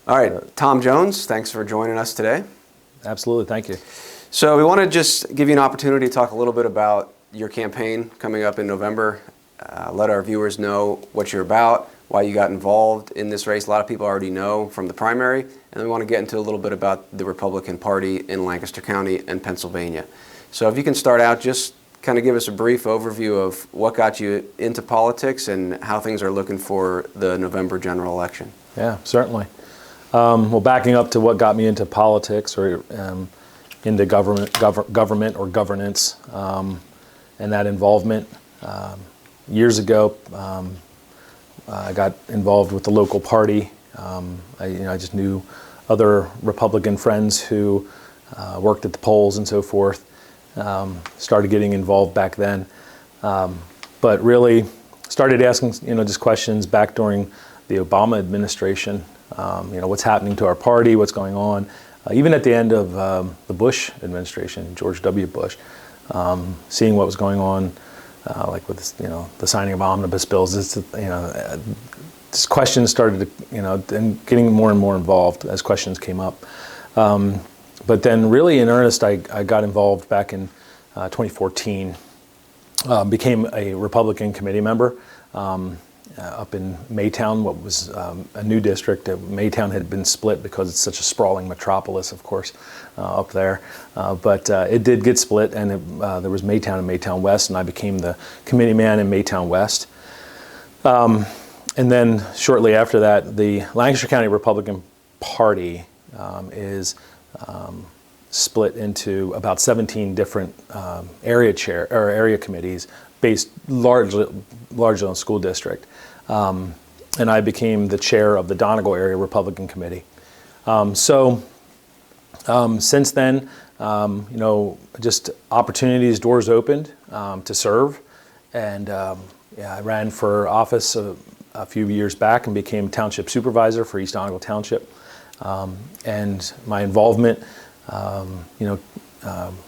All right, Tom Jones, thanks for joining us today. Absolutely, thank you. So we want to just give you an opportunity to talk a little bit about your campaign coming up in November. Let our viewers know what you're about, why you got involved in this race. A lot of people already know from the primary, and then we want to get into a little bit about the Republican Party in Lancaster County and Pennsylvania. So if you can start out, just kind of give us a brief overview of what got you into politics and how things are looking for the November general election. Yeah, certainly. Well, backing up to what got me into politics or into government or governance and that involvement. Years ago, I got involved with the local party. I just knew other Republican friends who worked at the polls and so forth. Started getting involved back then, but really started asking just questions back during the Obama administration. What's happening to our party, what's going on, even at the end of the Bush administration, George W. Bush, seeing what was going on, like with the signing of omnibus bills. This questions started to and getting more and more involved as questions came up. But then, really in earnest, I got involved back in 2014. Became a Republican committee member. Up in Maytown, what was a new district. Maytown had been split because it's such a sprawling metropolis, of course, up there. But it did get split, and there was Maytown and Maytown West, and I became the committee man in Maytown West. And then shortly after that, the Lancaster County Republican Party is split into about 17 different area committees based largely on school district. And I became the chair of the Donegal Area Republican Committee. Since then, just opportunities, doors opened to serve. And I ran for office a few years back and became township supervisor for East Donegal Township. And my involvement,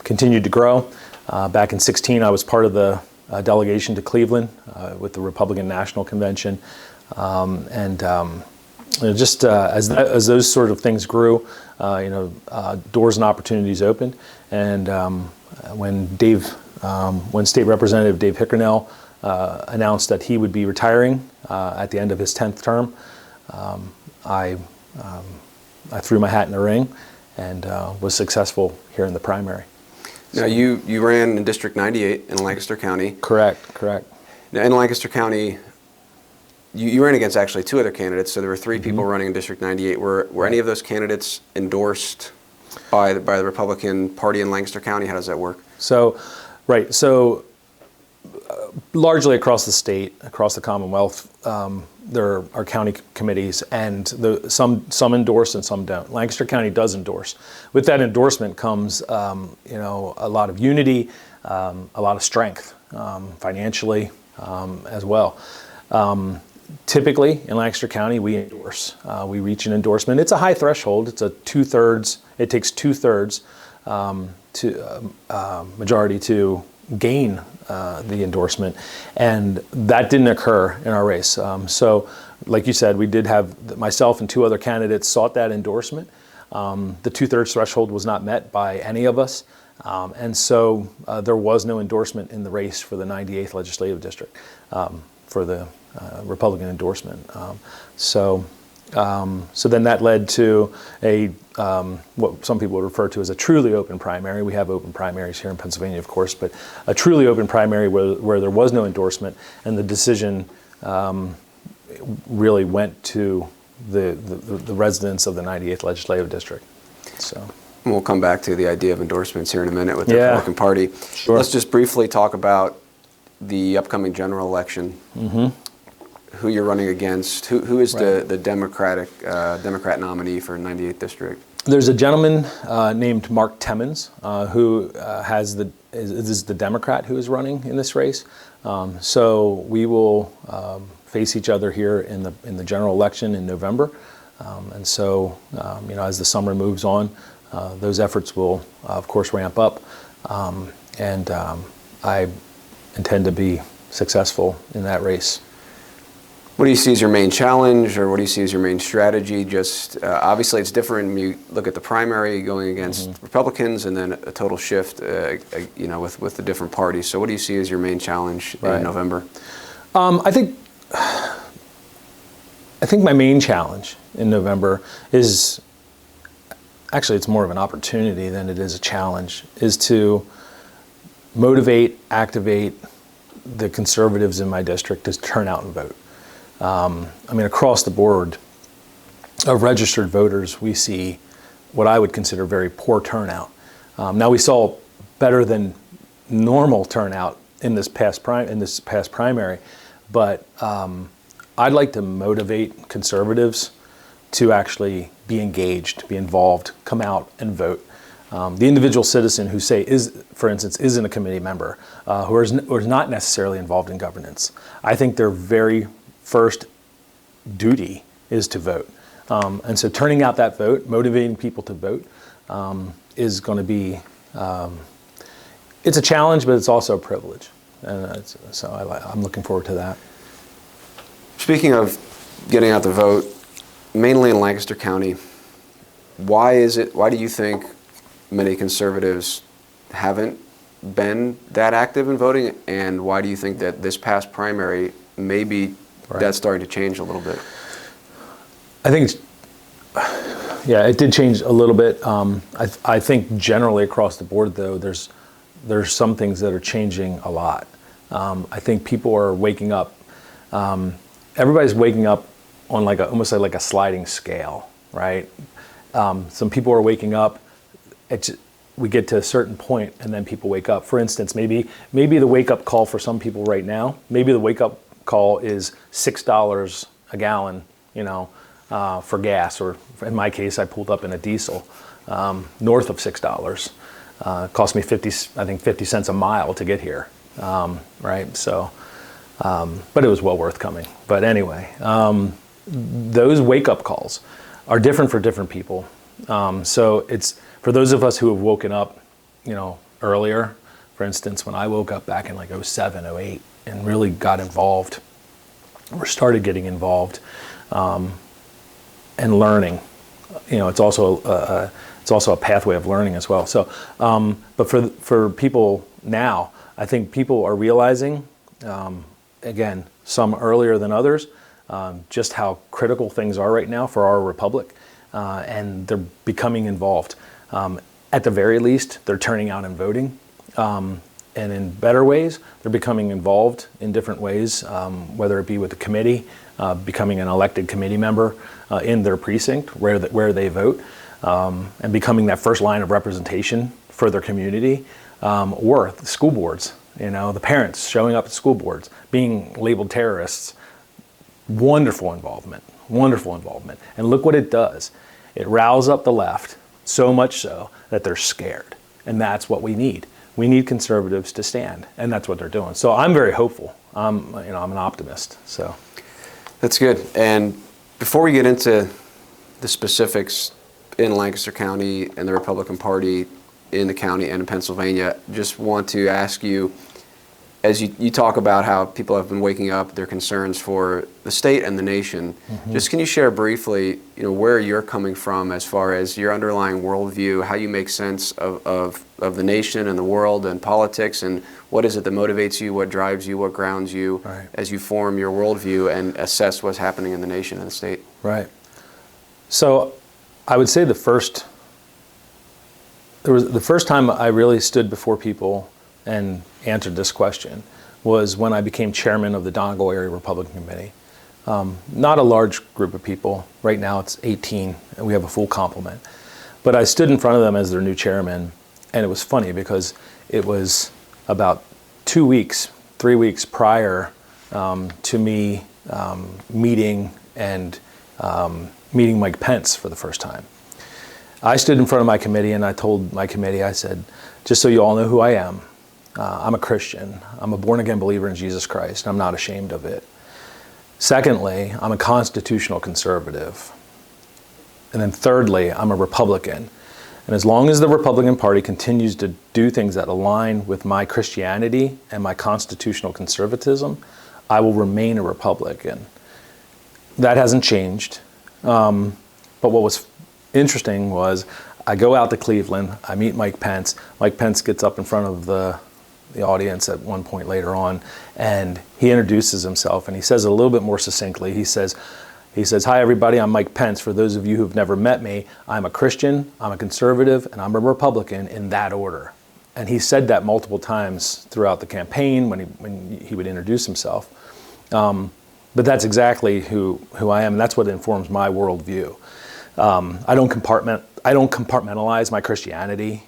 continued to grow. Back in 2016, I was part of the delegation to Cleveland with the Republican National Convention, as those sort of things grew, doors and opportunities opened. And when State Representative Dave Hickernell announced that he would be retiring at the end of his 10th term, I threw my hat in the ring and was successful here in the primary. Now, you ran in District 98 in Lancaster County. Correct. Now, in Lancaster County, you ran against actually two other candidates, so there were three people running in District 98. Were any of those candidates endorsed by the Republican Party in Lancaster County? How does that work? So largely across the state, across the Commonwealth, there are county committees, and some endorse and some don't. Lancaster County does endorse. With that endorsement comes, a lot of unity, a lot of strength, financially as well. Typically in Lancaster County, we endorse. We reach an endorsement. It's a high threshold. It's a 2/3. It takes 2/3 majority to gain the endorsement, and that didn't occur in our race. So, like you said, we did have myself and two other candidates sought that endorsement. The 2/3 threshold was not met by any of us, and so there was no endorsement in the race for the 98th legislative district for the Republican endorsement. So then that led to what some people would refer to as a truly open primary. We have open primaries here in Pennsylvania, of course, but a truly open primary where there was no endorsement, and the decision really went to the residents of the 98th legislative district. So we'll come back to the idea of endorsements here in a minute with the Republican Party. Sure. Let's just briefly talk about the upcoming general election. Who you're running against? Who is the Democrat nominee for 98th district? There's a gentleman named Mark Timmons who is the Democrat who is running in this race. So we will face each other here in the general election in November, and so as the summer moves on, those efforts will of course ramp up, and I intend to be successful in that race. What do you see as your main challenge, or what do you see as your main strategy? Just obviously, it's different when you look at the primary going against Republicans, and then a total shift, with the different parties. So, what do you see as your main challenge in November? I think my main challenge in November is actually it's more of an opportunity than it is a challenge. Is to motivate, activate the conservatives in my district to turn out and vote. Across the board of registered voters, we see what I would consider very poor turnout. Now, we saw better than normal turnout in this past primary, but I'd like to motivate conservatives to actually be engaged, be involved, come out and vote. The individual citizen who for instance, isn't a committee member, who is not necessarily involved in governance, I think their very first duty is to vote. And so turning out that vote, motivating people to vote, is going to be, it's a challenge, but it's also a privilege. And I'm looking forward to that. Speaking of getting out the vote, mainly in Lancaster County, why do you think many conservatives haven't been that active in voting, and why do you think that this past primary maybe that's starting to change a little bit? I think it did change a little bit. I think generally across the board, though, there's some things that are changing a lot. I think people are waking up. Everybody's waking up on almost like a sliding scale, right? Some people are waking up. We get to a certain point, and then people wake up. For instance, maybe the wake-up call for some people right now, maybe the wake-up call is $6 a gallon, for gas, or in my case, I pulled up in a diesel, north of $6. It cost me 50 cents a mile to get here, right? So, but it was well worth coming. But anyway, those wake-up calls are different for different people. So it's for those of us who have woken up, earlier. For instance, when I woke up back in 07, 08, and really got involved, or started getting involved, and learning. It's also a pathway of learning as well. So, but for people now, I think people are realizing, again, some earlier than others, just how critical things are right now for our republic, and they're becoming involved. At the very least, they're turning out and voting. And in better ways, they're becoming involved in different ways, whether it be with the committee, becoming an elected committee member in their precinct where they vote, and becoming that first line of representation for their community, or the school boards, the parents showing up at school boards, being labeled terrorists. Wonderful involvement. And look what it does. It riles up the left, so much so that they're scared. And that's what we need. We need conservatives to stand, and that's what they're doing. So I'm very hopeful. I'm an optimist. So that's good. And before we get into the specifics in Lancaster County and the Republican Party in the county and in Pennsylvania, just want to ask you, as you talk about how people have been waking up, their concerns for the state and the nation, just can you share briefly, where you're coming from as far as your underlying worldview, how you make sense of the nation and the world and politics, and what is it that motivates you, what drives you, what grounds you, as you form your worldview and assess what's happening in the nation and the state? Right. So I would say the first time I really stood before people and answered this question was when I became chairman of the Donegal Area Republican Committee. Not a large group of people. Right now it's 18, and we have a full complement. But I stood in front of them as their new chairman, and it was funny because it was about 3 weeks prior to me meeting Mike Pence for the first time. I stood in front of my committee and I told my committee, I said, just so you all know who I am, I'm a Christian. I'm a born-again believer in Jesus Christ. I'm not ashamed of it. Secondly, I'm a constitutional conservative. And then thirdly, I'm a Republican. And as long as the Republican Party continues to do things that align with my Christianity and my constitutional conservatism, I will remain a Republican. that hasn't changed. But what was interesting was I go out to Cleveland, I meet Mike Pence. Mike Pence gets up in front of the audience at one point later on, and he introduces himself, and he says it a little bit more succinctly. He says, "Hi everybody, I'm Mike Pence. For those of you who've never met me, I'm a Christian, I'm a conservative, and I'm a Republican in that order." And he said that multiple times throughout the campaign when he would introduce himself. But that's exactly who I am, and that's what informs my worldview. I don't compartmentalize my Christianity.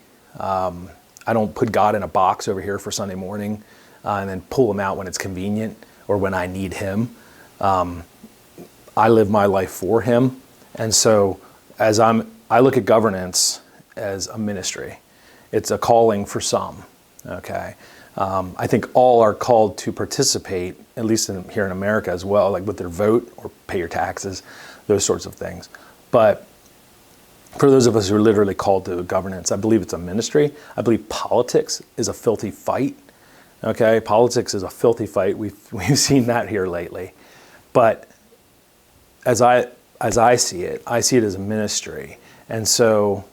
I don't put God in a box over here for Sunday morning and then pull him out when it's convenient or when I need him. I live my life for him, and so I look at governance as a ministry. It's a calling for some. Okay, I think all are called to participate, at least here in America as well, like with their vote or pay your taxes, those sorts of things. But for those of us who are literally called to governance, I believe it's a ministry. I believe politics is a filthy fight. Okay, politics is a filthy fight. We've seen that here lately. But as I see it as a ministry. And so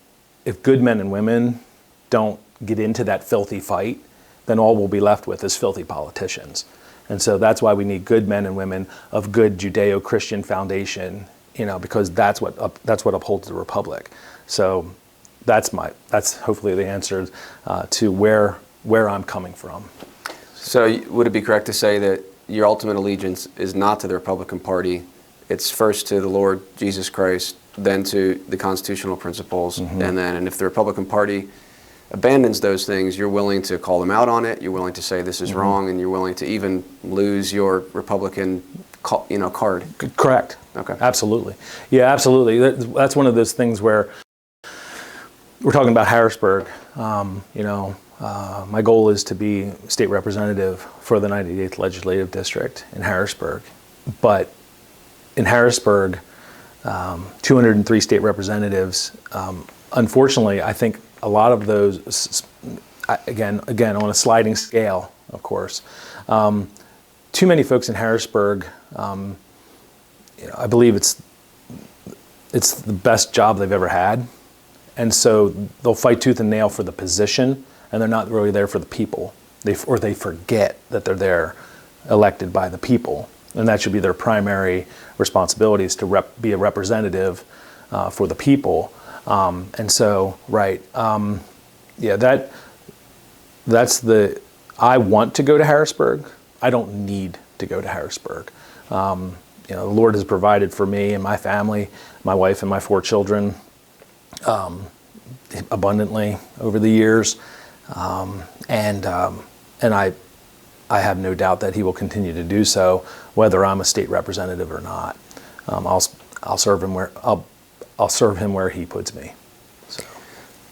if good men and women don't get into that filthy fight, then all we'll be left with is filthy politicians. And so that's why we need good men and women of good Judeo-Christian foundation, because that's what upholds the republic. So that's hopefully the answer to where I'm coming from. So would it be correct to say that your ultimate allegiance is not to the Republican Party? It's first to the Lord Jesus Christ, then to the constitutional principles, and if the Republican Party abandons those things, you're willing to call them out on it, you're willing to say this is wrong, and you're willing to even lose your Republican card. Correct. Okay. Absolutely. Yeah, absolutely. That's one of those things where we're talking about Harrisburg. My goal is to be state representative for the 98th Legislative District in Harrisburg. But in Harrisburg, 203 state representatives, unfortunately, I think a lot of those, again on a sliding scale, of course, too many folks in Harrisburg, I believe it's the best job they've ever had. And so they'll fight tooth and nail for the position, and they're not really there for the people. They forget that they're there elected by the people. And that should be their primary responsibility, is to be a representative for the people. I want to go to Harrisburg. I don't need to go to Harrisburg. The Lord has provided for me and my family, my wife and my 4 children, abundantly over the years. And I have no doubt that he will continue to do so, whether I'm a state representative or not. I'll serve him where he puts me. So,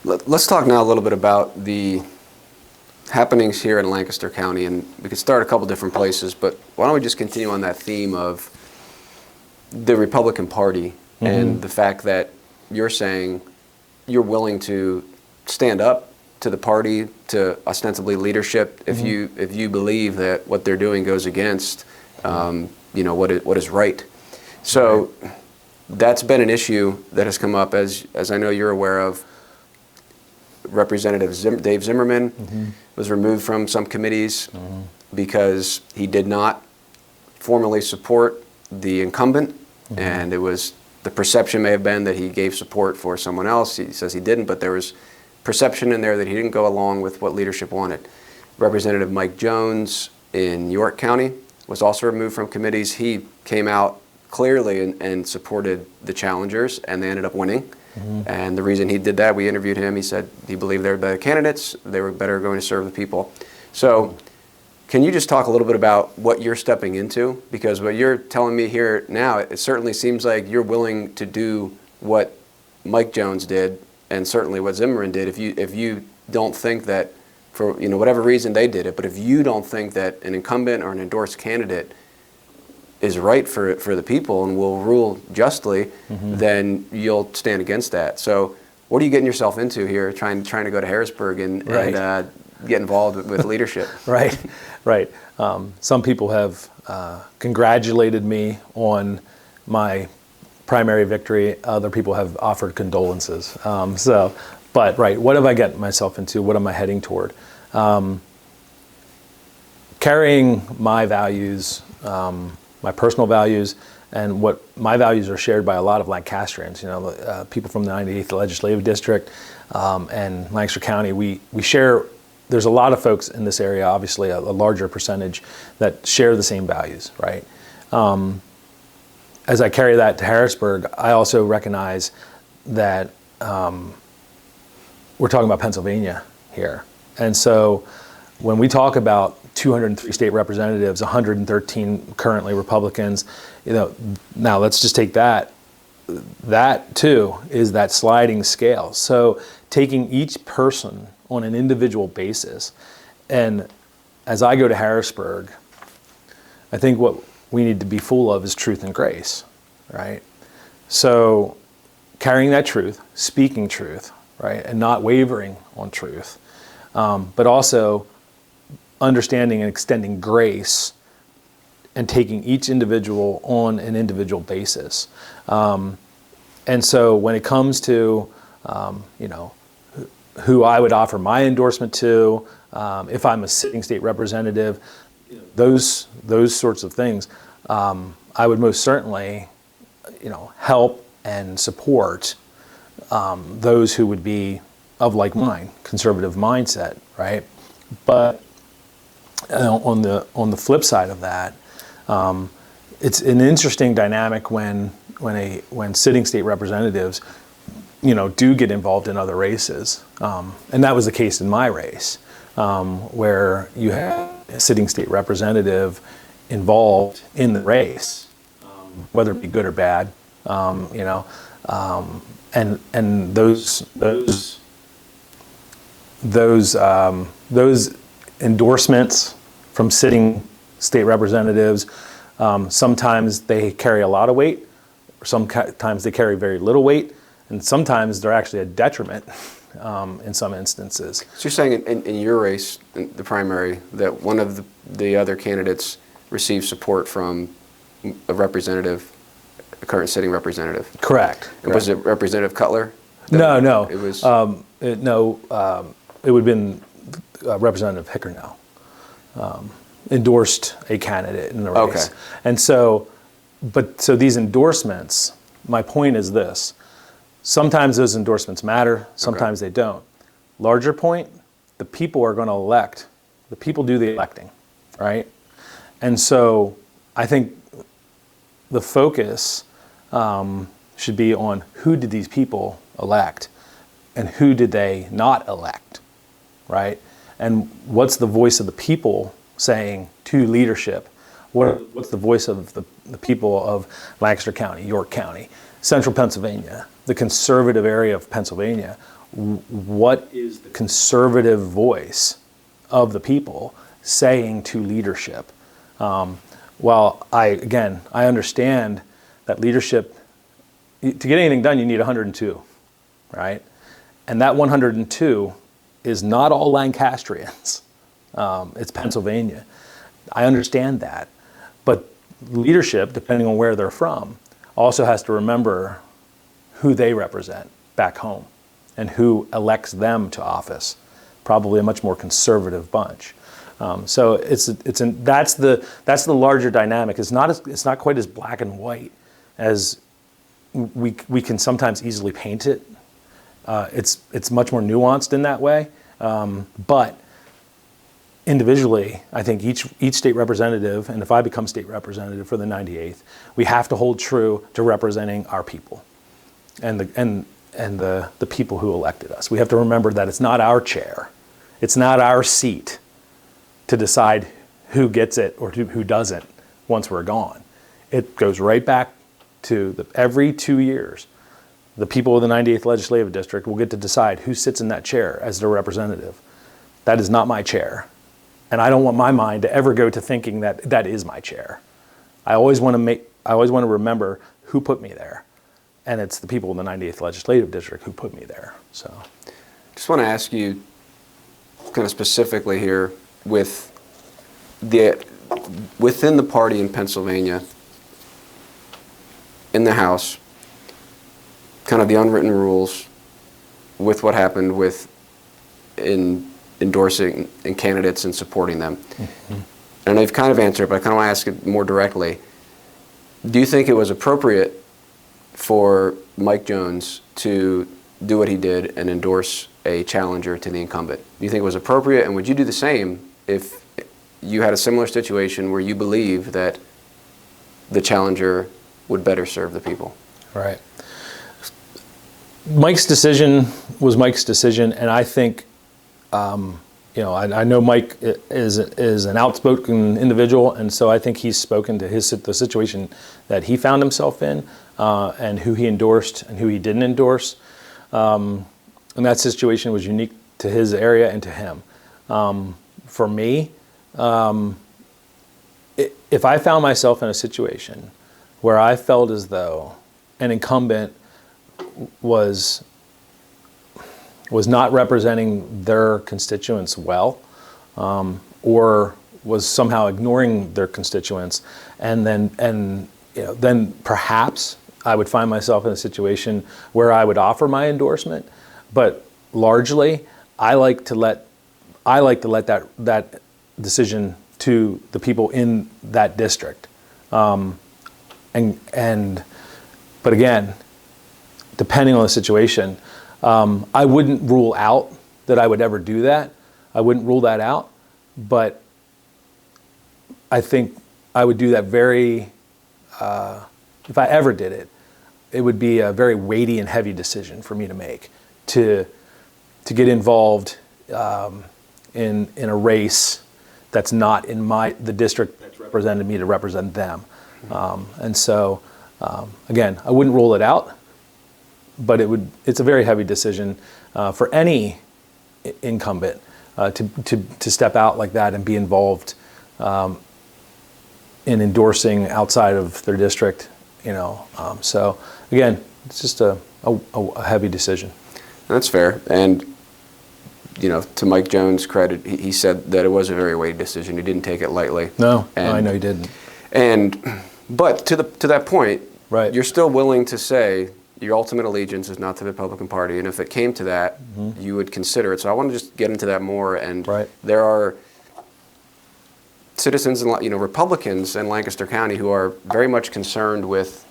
let's talk now a little bit about the happenings here in Lancaster County, and we could start a couple different places. But why don't we just continue on that theme of the Republican Party and the fact that you're saying you're willing to stand up to the party, to ostensibly leadership, if you believe that what they're doing goes against what is right. So that's been an issue that has come up, as I know you're aware of. Representative Dave Zimmerman was removed from some committees because he did not formally support the incumbent, and the perception may have been that he gave support for someone else. He says he didn't, but there was perception in there that he didn't go along with what leadership wanted. Representative Mike Jones in York County was also removed from committees. He came out clearly and supported the challengers, and they ended up winning. And the reason he did that, we interviewed him, he said he believed they were better candidates, they were better going to serve the people. So can you just talk a little bit about what you're stepping into? Because what you're telling me here now, it certainly seems like you're willing to do what Mike Jones did, and certainly what Zimmerman did, if you don't think that, for whatever reason they did it, but if you don't think that an incumbent or an endorsed candidate is right for the people and will rule justly, then you'll stand against that. So what are you getting yourself into here, trying to go to Harrisburg and get involved with leadership? Right. Some people have congratulated me on my primary victory. Other people have offered condolences. But right, what have I gotten myself into? What am I heading toward? Carrying my values, my personal values, and what my values are shared by a lot of Lancastrians. People from the 98th Legislative District and Lancaster County. We share. There's a lot of folks in this area, obviously a larger percentage, that share the same values, right? As I carry that to Harrisburg, I also recognize that we're talking about Pennsylvania here. And so when we talk about 203 state representatives, 113 currently Republicans, now let's just take that. That too is that sliding scale. So taking each person on an individual basis. And as I go to Harrisburg, I think what we need to be full of is truth and grace, right? So carrying that truth, speaking truth, right, and not wavering on truth, but also understanding and extending grace and taking each individual on an individual basis. And so when it comes to, who I would offer my endorsement to, if I'm a sitting state representative, those sorts of things, I would most certainly, help and support those who would be of like mind, conservative mindset, right? But on the flip side of that, it's an interesting dynamic when sitting state representatives, do get involved in other races, and that was the case in my race, where you had a sitting state representative involved in the race, whether it be good or bad, and those endorsements from sitting state representatives, sometimes they carry a lot of weight, sometimes they carry very little weight, and sometimes they're actually a detriment in some instances. So you're saying in your race, in the primary, that one of the other candidates received support from a representative, a current sitting representative? Correct. And was it Representative Cutler? No. It was. It would have been Representative Hickernell endorsed a candidate in the race. Okay. And so these endorsements, my point is this: sometimes those endorsements matter, sometimes they don't. Larger point, the people are going to elect. The people do the electing, right? And so I think the focus should be on who did these people elect and who did they not elect, right? And what's the voice of the people saying to leadership? What's the voice of the people of Lancaster County, York County, Central Pennsylvania, the conservative area of Pennsylvania? What is the conservative voice of the people saying to leadership? While I understand that leadership, to get anything done, you need 102, right? And that 102 is not all Lancastrians. It's Pennsylvania. I understand that. But leadership, depending on where they're from, also has to remember who they represent back home and who elects them to office. Probably a much more conservative bunch. So that's the larger dynamic. It's not quite as black and white as we can sometimes easily paint it. It's much more nuanced in that way. But individually, I think each state representative, and if I become state representative for the 98th, we have to hold true to representing our people and the people who elected us. We have to remember that it's not our chair, it's not our seat to decide who gets it or who doesn't once we're gone. It goes right back to every 2 years, the people of the 98th Legislative District will get to decide who sits in that chair as their representative. That is not my chair. And I don't want my mind to ever go to thinking that that is my chair. I always want to remember who put me there. And it's the people in the 98th Legislative District who put me there. So, just want to ask you kind of specifically here within the party in Pennsylvania, in the House, kind of the unwritten rules with what happened with in endorsing and candidates and supporting them. Mm-hmm. And I've kind of answered, but I kind of want to ask it more directly. Do you think it was appropriate for Mike Jones to do what he did and endorse a challenger to the incumbent? Do you think it was appropriate, and would you do the same if you had a similar situation where you believe that the challenger would better serve the people? Right. Mike's decision was Mike's decision, and I think, I know Mike is an outspoken individual, and so I think he's spoken to the situation that he found himself in, and who he endorsed and who he didn't endorse. And that situation was unique to his area and to him. For me, if I found myself in a situation where I felt as though an incumbent was not representing their constituents well, or was somehow ignoring their constituents, and then perhaps I would find myself in a situation where I would offer my endorsement. But largely, I like to let that decision to the people in that district. But again, depending on the situation, I wouldn't rule out that I would ever do that. I wouldn't rule that out, but I think I would do that if I ever did it, it would be a very weighty and heavy decision for me to make, to get involved in a race that's not in the district that's represented me to represent them. And so, again, I wouldn't rule it out, but it's a very heavy decision for any incumbent to step out like that and be involved in endorsing outside of their district. So again, it's just a heavy decision. That's fair. And to Mike Jones' credit, he said that it was a very weighty decision. He didn't take it lightly. No, I know he didn't. But to that point, right, you're still willing to say your ultimate allegiance is not to the Republican Party, and if it came to that, mm-hmm, you would consider it. So I want to just get into that more. And right, there are citizens, Republicans in Lancaster County who are very much concerned with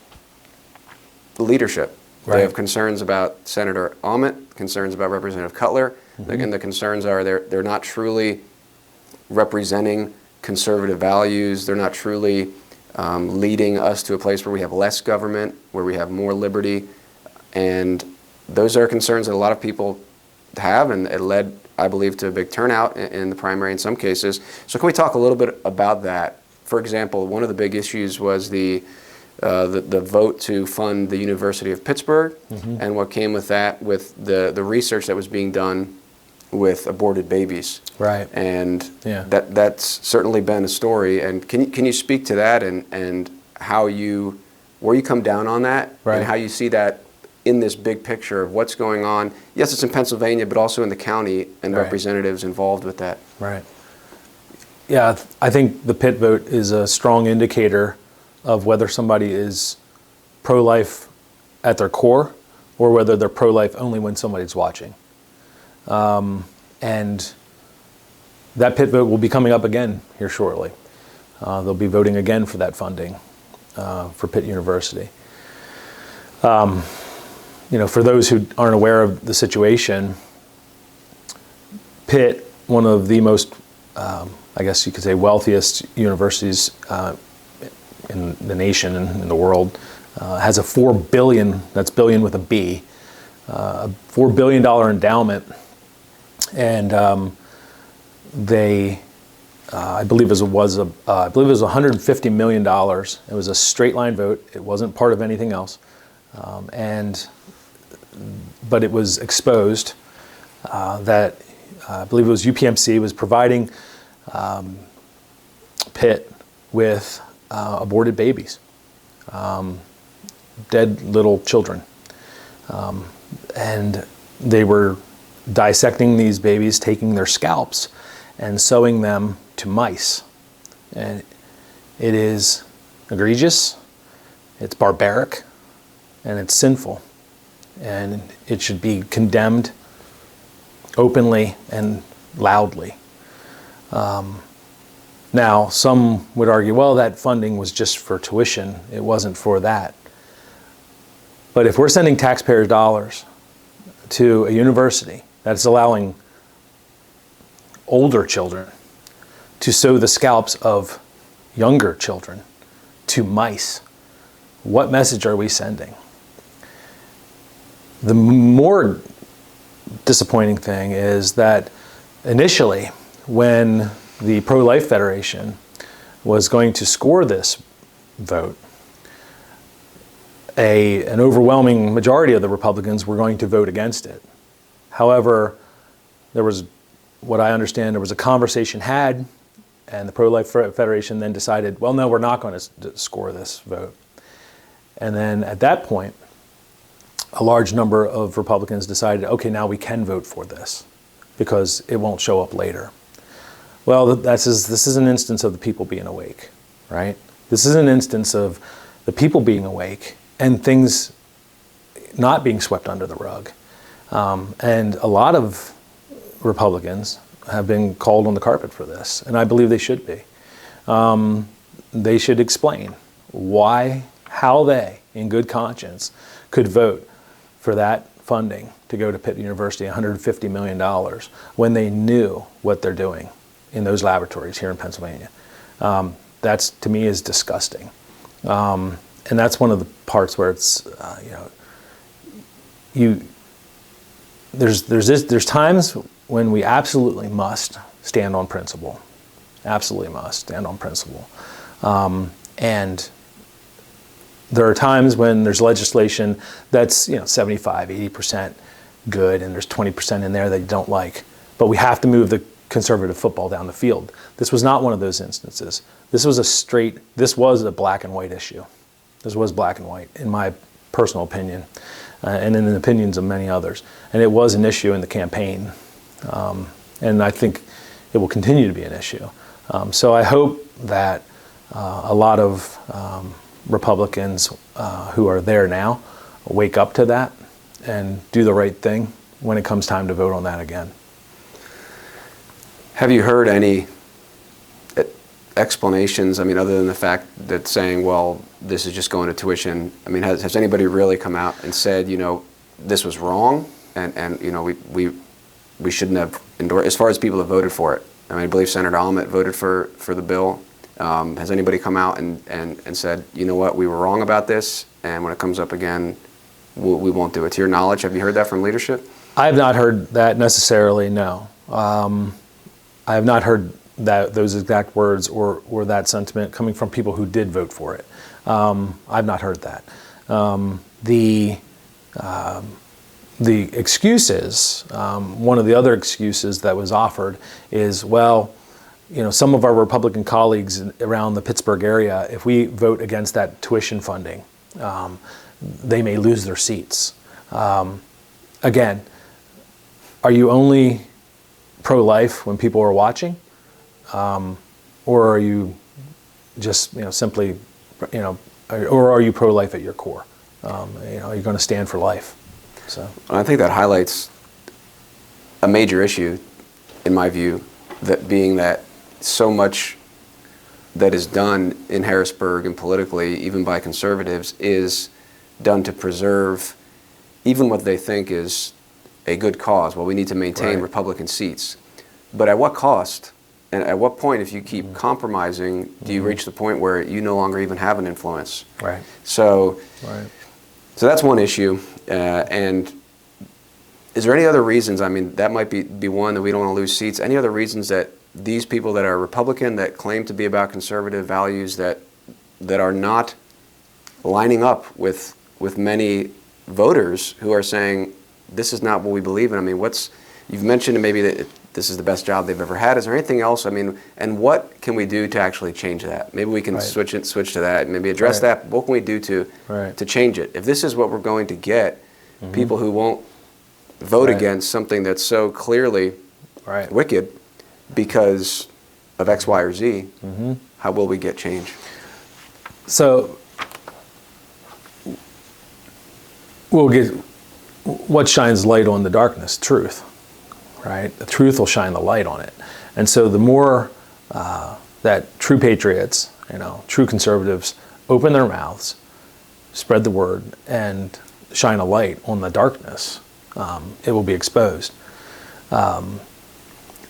the leadership. Right. They have concerns about Senator Ament, concerns about Representative Cutler. Mm-hmm. Again, the concerns are they're not truly representing conservative values. They're not truly leading us to a place where we have less government, where we have more liberty. And those are concerns that a lot of people have, and it led, I believe, to a big turnout in the primary in some cases. So can we talk a little bit about that? For example, one of the big issues was the vote to fund the University of Pittsburgh, mm-hmm, and what came with that, with the research that was being done with aborted babies. Right. And yeah, that's certainly been a story. And can you speak to that and where you come down on that, right, and how you see that in this big picture of what's going on? Yes, it's in Pennsylvania, but also in the county and right, representatives involved with that. Right. Yeah, I think the Pitt vote is a strong indicator of whether somebody is pro-life at their core or whether they're pro-life only when somebody's watching. And that Pitt vote will be coming up again here shortly. They'll be voting again for that funding for Pitt University. For those who aren't aware of the situation, Pitt, one of the most, I guess you could say, wealthiest universities in the nation and in the world, has a $4 billion, that's billion with a B, a $4 billion endowment. And they, I believe it was $150 million. It was a straight line vote. It wasn't part of anything else. But it was exposed that I believe it was UPMC was providing Pitt with aborted babies, dead little children. And they were dissecting these babies, taking their scalps and sewing them to mice. And it is egregious, it's barbaric, and it's sinful, and it should be condemned openly and loudly. Now, some would argue, well, that funding was just for tuition. It wasn't for that. But if we're sending taxpayers' dollars to a university that's allowing older children to sow the scalps of younger children to mice, what message are we sending? The more disappointing thing is that initially, when the Pro-Life Federation was going to score this vote, an overwhelming majority of the Republicans were going to vote against it. However, there was, what I understand, there was a conversation had, and the Pro-Life Federation then decided, well, no, we're not going to score this vote. And then at that point, a large number of Republicans decided, okay, now we can vote for this because it won't show up later. Well, this is an instance of the people being awake, right? This is an instance of the people being awake and things not being swept under the rug. And a lot of Republicans have been called on the carpet for this, and I believe they should be. They should explain how they, in good conscience, could vote for that funding to go to Pitt University, $150 million, when they knew what they're doing in those laboratories here in Pennsylvania. That's, to me, is disgusting. And that's one of the parts where it's, there's times when we absolutely must stand on principle. Absolutely must stand on principle. And there are times when there's legislation that's 75, 80% good, and there's 20% in there that you don't like. But we have to move the conservative football down the field. This was not one of those instances. This was a black and white issue. This was black and white, in my personal opinion, and in the opinions of many others. And it was an issue in the campaign. And I think it will continue to be an issue. So I hope that a lot of Republicans who are there now wake up to that and do the right thing when it comes time to vote on that again. Have you heard any explanations, other than the fact that saying, well, this is just going to tuition? Has anybody really come out and said, this was wrong, and we shouldn't have endorsed, as far as people have voted for it? I believe Senator Almond voted for the bill. Has anybody come out and said, you know what, we were wrong about this, and when it comes up again, we won't do it? To your knowledge, have you heard that from leadership? I have not heard that necessarily, no. I have not heard those exact words or that sentiment coming from people who did vote for it. I've not heard that. The excuses, one of the other excuses that was offered is, well, some of our Republican colleagues around the Pittsburgh area, if we vote against that tuition funding, they may lose their seats. Again, are you only pro-life when people are watching? Or are you just, simply, or are you pro-life at your core? You're going to stand for life. So I think that highlights a major issue, in my view, that being that so much that is done in Harrisburg and politically, even by conservatives, is done to preserve even what they think is a good cause. Well, we need to maintain Republican seats. But at what cost? And at what point, if you keep compromising, do you reach the point where you no longer even have an influence? Right. So that's one issue. And is there any other reasons? That might be one, that we don't want to lose seats. Any other reasons that these people that are Republican, that claim to be about conservative values, that are not lining up with many voters who are saying, this is not what we believe in? You've mentioned maybe that this is the best job they've ever had. Is there anything else? And what can we do to actually change that? Maybe we can switch to that, maybe address that. What can we do to change it? If this is what we're going to get, people who won't vote against something that's so clearly wicked because of X, Y, or Z, how will we get change? So we'll get what shines light on the darkness, truth, right? The truth will shine the light on it. And so the more that true patriots, true conservatives open their mouths, spread the word, and shine a light on the darkness, it will be exposed. And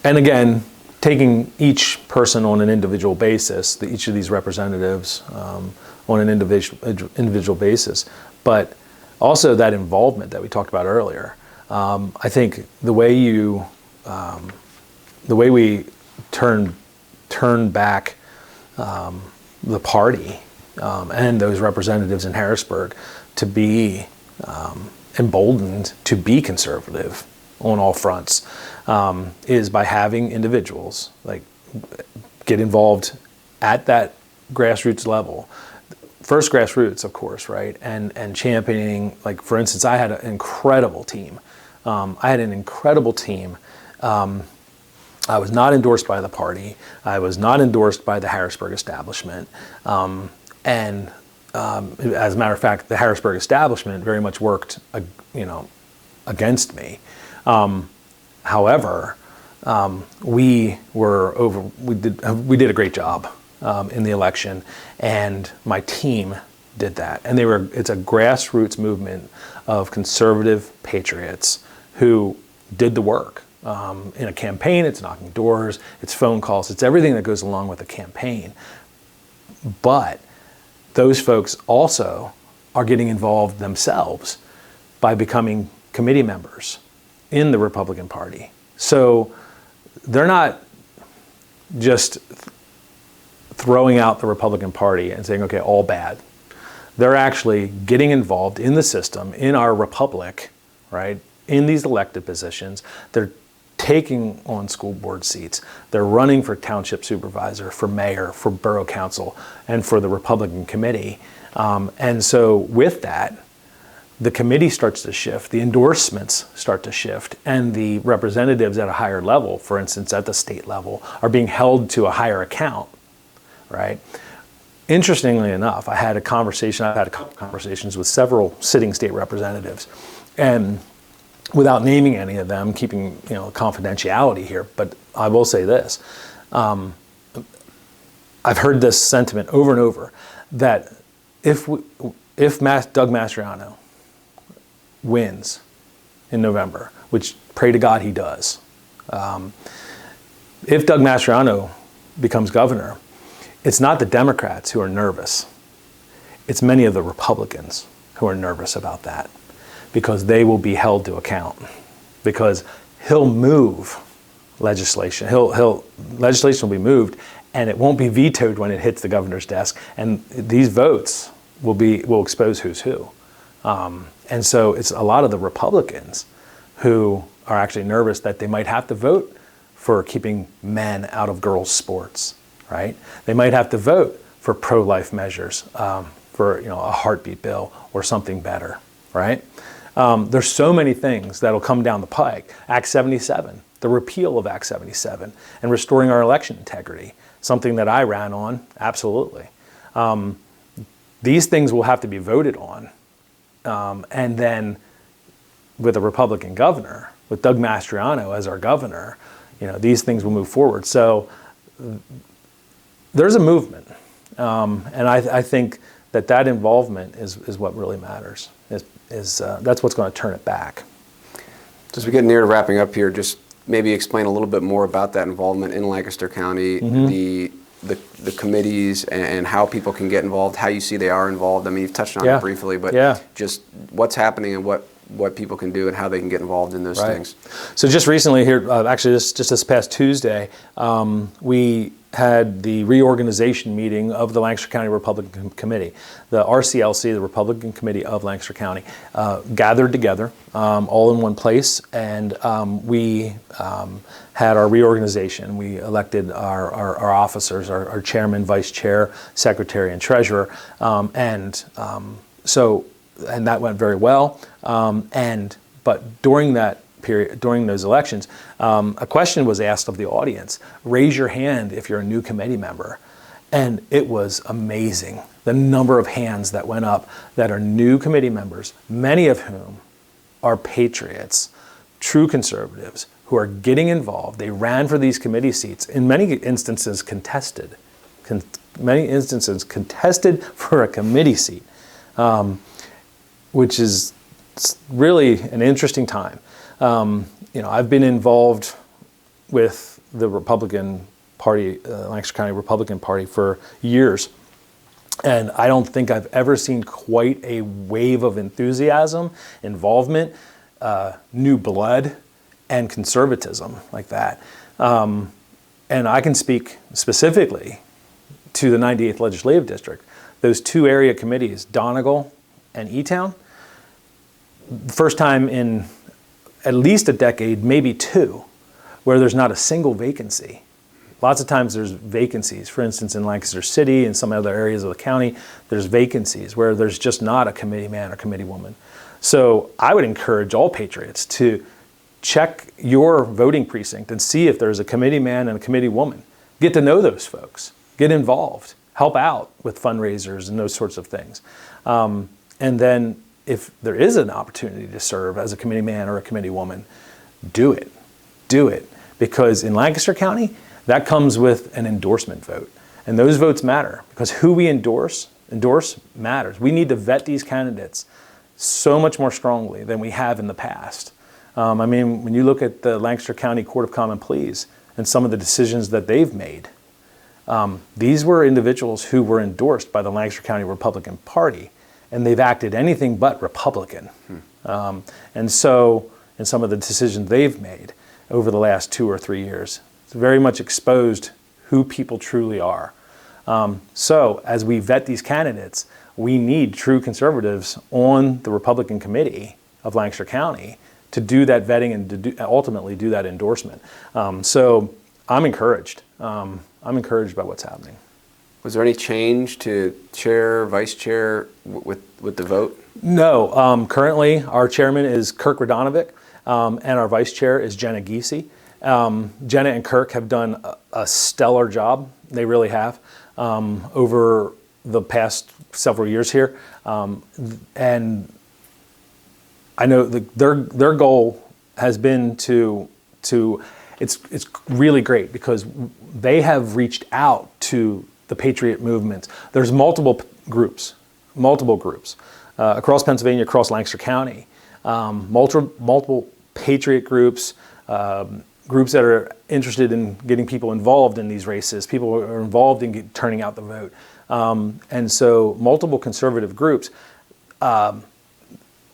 again, taking each person on an individual basis, each of these representatives on an individual basis, but also that involvement that we talked about earlier. I think the way we turn back the party and those representatives in Harrisburg to be emboldened to be conservative on all fronts is by having individuals like get involved at that grassroots level. First grassroots, of course, right? And championing, like for instance, I had an incredible team. I was not endorsed by the party. I was not endorsed by the Harrisburg establishment. As a matter of fact, the Harrisburg establishment very much worked, against me. However, we did a great job in the election, and my team did that. And it's a grassroots movement of conservative patriots who did the work. In a campaign, it's knocking doors, it's phone calls, it's everything that goes along with a campaign. But those folks also are getting involved themselves by becoming committee members in the Republican Party. So they're not just throwing out the Republican Party and saying, okay, all bad. They're actually getting involved in the system, in our republic, right? In these elected positions. They're taking on school board seats. They're running for township supervisor, for mayor, for borough council, and for the Republican committee. And so with that, the committee starts to shift, the endorsements start to shift, and the representatives at a higher level, for instance, at the state level, are being held to a higher account, right? Interestingly enough, I've had a couple conversations with several sitting state representatives, and without naming any of them, keeping confidentiality here, but I will say this. I've heard this sentiment over and over, that if Doug Mastriano wins in November, which pray to God he does, if Doug Mastriano becomes governor, it's not the Democrats who are nervous. It's many of the Republicans who are nervous about that, because they will be held to account, because he'll move legislation. Legislation will be moved, and it won't be vetoed when it hits the governor's desk. And these votes will expose who's who. And so it's a lot of the Republicans who are actually nervous that they might have to vote for keeping men out of girls' sports, right? They might have to vote for pro-life measures, for a heartbeat bill or something better, right? There's so many things that'll come down the pike. Act 77, the repeal of Act 77, and restoring our election integrity, something that I ran on, absolutely. These things will have to be voted on. And then with a Republican governor, with Doug Mastriano as our governor, these things will move forward. So there's a movement. And I think that involvement is what really matters. That's what's going to turn it back. As we get near to wrapping up here, just maybe explain a little bit more about that involvement in Lancaster County, the committees, and how people can get involved, how you see they are involved. I mean, you've touched on it briefly, but just what's happening and what people can do and how they can get involved in those things. So just recently here, actually just this past Tuesday, we had the reorganization meeting of the Lancaster County Republican Committee. The RCLC, the Republican Committee of Lancaster County, gathered together all in one place, and we had our reorganization. We elected our officers, our chairman, vice chair, secretary, and treasurer, and that went very well. But during that period, during those elections, a question was asked of the audience: raise your hand if you're a new committee member. And it was amazing the number of hands that went up that are new committee members, many of whom are patriots, true conservatives, who are getting involved. They ran for these committee seats, in many instances contested for a committee seat, which is really an interesting time. I've been involved with the Republican Party, Lancaster County Republican Party, for years. And I don't think I've ever seen quite a wave of enthusiasm, involvement, new blood, and conservatism like that. And I can speak specifically to the 98th Legislative District. Those two area committees, Donegal and E-Town, first time in at least a decade, maybe two, where there's not a single vacancy. Lots of times there's vacancies. For instance, in Lancaster City and some other areas of the county, there's vacancies where there's just not a committee man or committee woman. So I would encourage all patriots to check your voting precinct and see if there's a committee man and a committee woman. Get to know those folks. Get involved. Help out with fundraisers and those sorts of things. And then if there is an opportunity to serve as a committee man or a committee woman, do it. Do it. Because in Lancaster County, that comes with an endorsement vote. And those votes matter because who we endorse matters. We need to vet these candidates so much more strongly than we have in the past. When you look at the Lancaster County Court of Common Pleas and some of the decisions that they've made, these were individuals who were endorsed by the Lancaster County Republican Party, and they've acted anything but Republican. And so, in some of the decisions they've made over the last 2 or 3 years, it's very much exposed who people truly are. So as we vet these candidates, we need true conservatives on the Republican Committee of Lancaster County to do that vetting and to ultimately do that endorsement. So I'm encouraged. I'm encouraged by what's happening. Was there any change to chair, vice chair with the vote? No. Currently, our chairman is Kirk Radonovic, and our vice chair is Jenna Giese. Jenna and Kirk have done a stellar job. They really have over the past several years here. And I know their goal has been to it's really great because they have reached out to the Patriot movement. There's multiple groups across Pennsylvania, across Lancaster County, multiple Patriot groups, groups that are interested in getting people involved in these races, people who are involved in turning out the vote. And so multiple conservative groups, our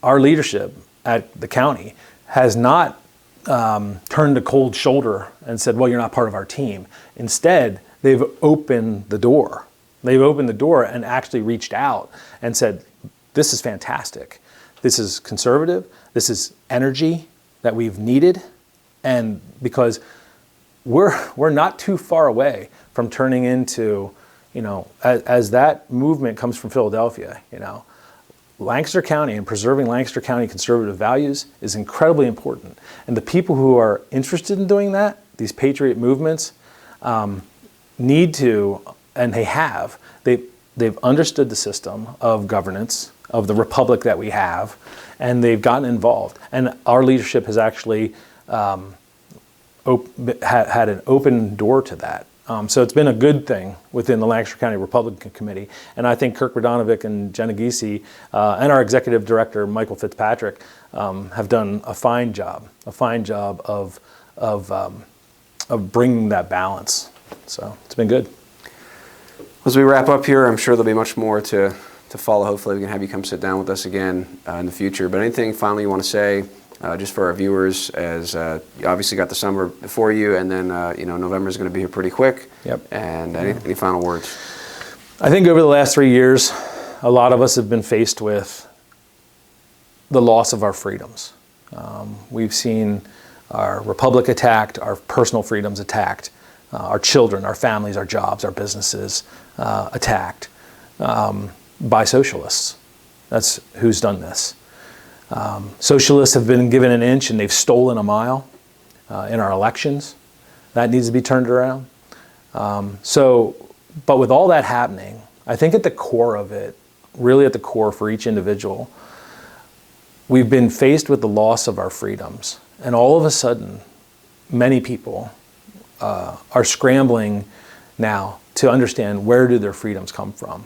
leadership at the county has not turned a cold shoulder and said, well, you're not part of our team. Instead, they've opened the door. They've opened the door and actually reached out and said, this is fantastic. This is conservative. This is energy that we've needed. And because we're not too far away from turning into, as that movement comes from Philadelphia, Lancaster County and preserving Lancaster County conservative values is incredibly important. And the people who are interested in doing that, these Patriot movements, need to, and they have, they've understood the system of governance, of the republic that we have, and they've gotten involved. And our leadership has actually had an open door to that. So it's been a good thing within the Lancaster County Republican Committee. And I think Kirk Radonovic and Jenna Giese and our executive director, Michael Fitzpatrick, have done a fine job of bringing that balance. So it's been good. As we wrap up here, I'm sure there'll be much more to follow. Hopefully we can have you come sit down with us again in the future. But anything finally you want to say just for our viewers, as you obviously got the summer before you, and then November is going to be here pretty quick. Yep. And any final words? I think over the last 3 years, a lot of us have been faced with the loss of our freedoms. We've seen our republic attacked, our personal freedoms attacked, our children, our families, our jobs, our businesses attacked by socialists. That's who's done this. Socialists have been given an inch and they've stolen a mile in our elections. That needs to be turned around. But with all that happening, I think at the core of it, really at the core for each individual, we've been faced with the loss of our freedoms. And all of a sudden, many people are scrambling now to understand, where do their freedoms come from?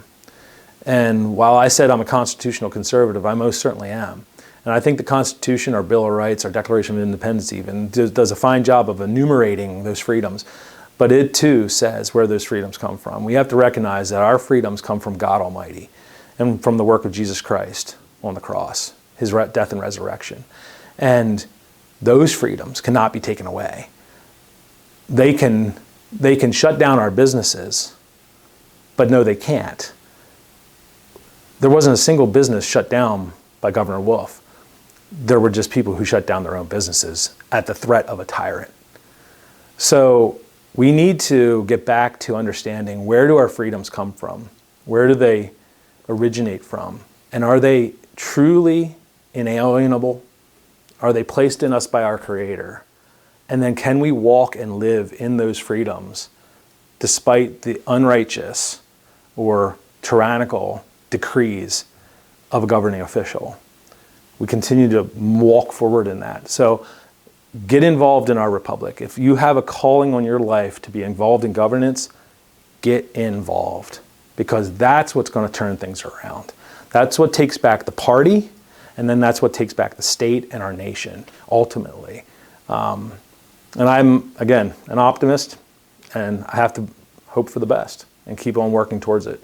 And while I said I'm a constitutional conservative, I most certainly am. And I think the Constitution, our Bill of Rights, our Declaration of Independence even, does a fine job of enumerating those freedoms. But it too says where those freedoms come from. We have to recognize that our freedoms come from God Almighty and from the work of Jesus Christ on the cross, his death and resurrection. And those freedoms cannot be taken away. They can shut down our businesses, but no, they can't. There wasn't a single business shut down by Governor Wolf. There were just people who shut down their own businesses at the threat of a tyrant. So we need to get back to understanding, where do our freedoms come from? Where do they originate from? And are they truly inalienable? Are they placed in us by our Creator? And then can we walk and live in those freedoms despite the unrighteous or tyrannical decrees of a governing official? We continue to walk forward in that. So get involved in our republic. If you have a calling on your life to be involved in governance, get involved, because that's what's going to turn things around. That's what takes back the party, and then that's what takes back the state and our nation, ultimately. And I'm, again, an optimist, and I have to hope for the best and keep on working towards it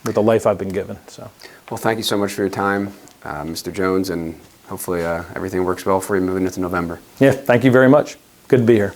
with the life I've been given. So, Well, thank you so much for your time, Mr. Jones, and hopefully everything works well for you moving into November. yeah, thank you very much. Good to be here.